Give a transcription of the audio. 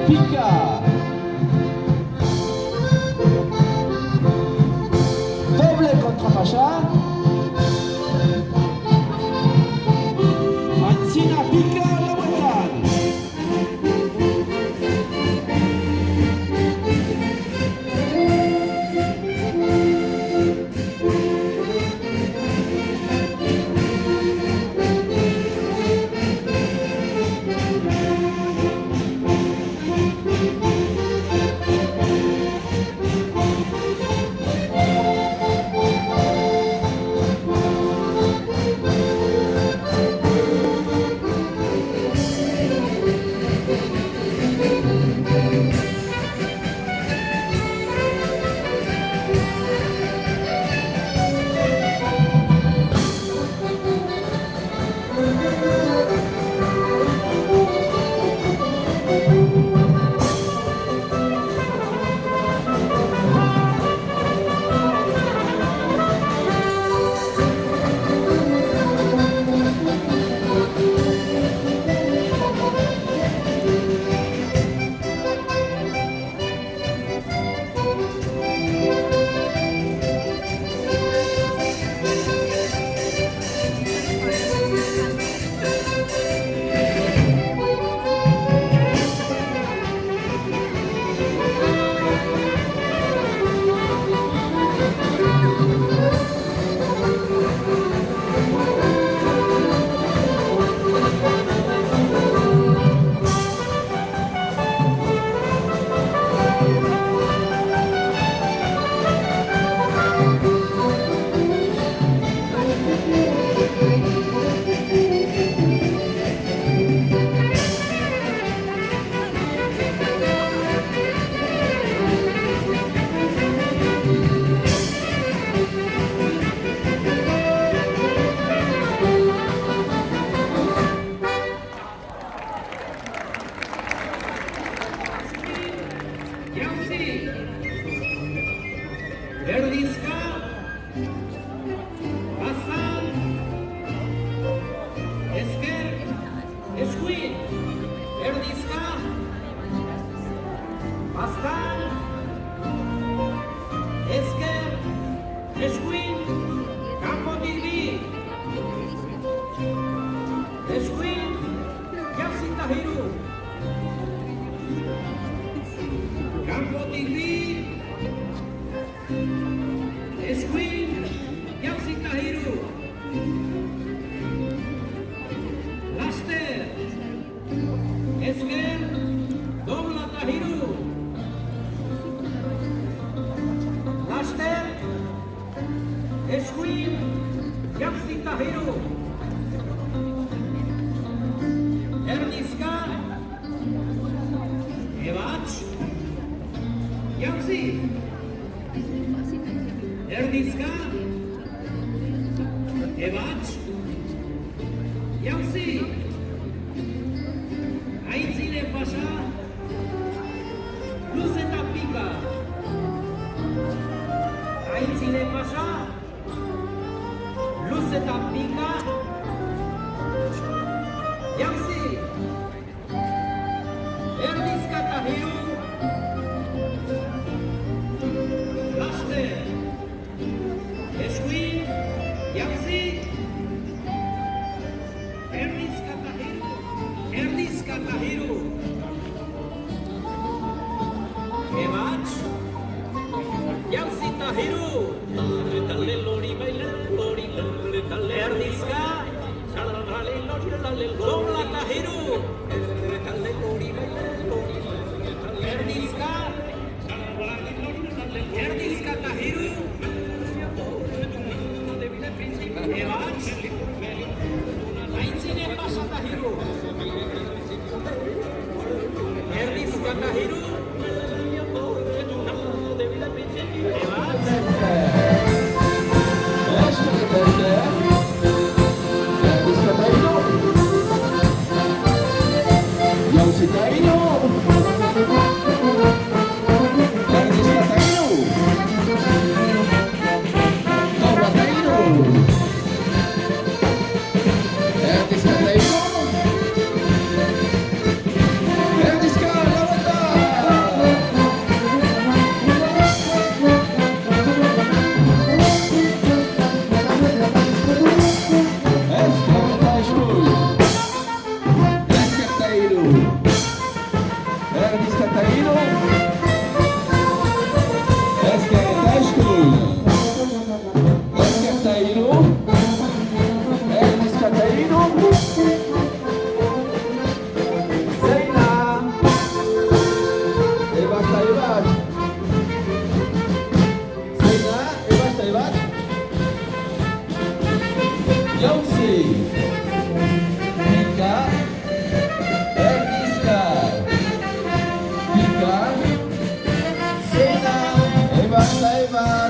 pica. Doble contra Pasha. Antina pica la vuelta. Erdizka, Bazan, Ezker, Eskuin, Erdizka, Bazan, Ezker, Eskuin, kanpotik bi, Eskuin, jauzi eta hiru, kanpotik bi, Eskuin, jauzi eta hiru, Laster, Ezker, dobla eta hiru, Laster, Eskuin, jauzi eta hiru, Erdizka, Ebats, jauzi, Erdizka, Ebats, jauzi, Aintzine Pasa, luz eta pika, Aintzine Pasa, luz eta pika, jauzi, Erdizka eta hiru, Laster, Eskuin, jauzi, Erdizka eta hiru, Erdizka eta hiru, Ebats, jauzi eta hiru, Erdizka, dobla eta hiru, Erdizka, Erdizka eta hiru, Ebats, Aintzine Pasa eta hiru, Erdizka eta hiru, Ernest Catarino. Esquerda escura. Catarino. Ernest Catarino. Zeina. Ebat eta Ebat. Zeina, Ebat eta Ebat. Jauzi. Pika. Ernizka. Pika. Zeina. Ebat eta Ebat.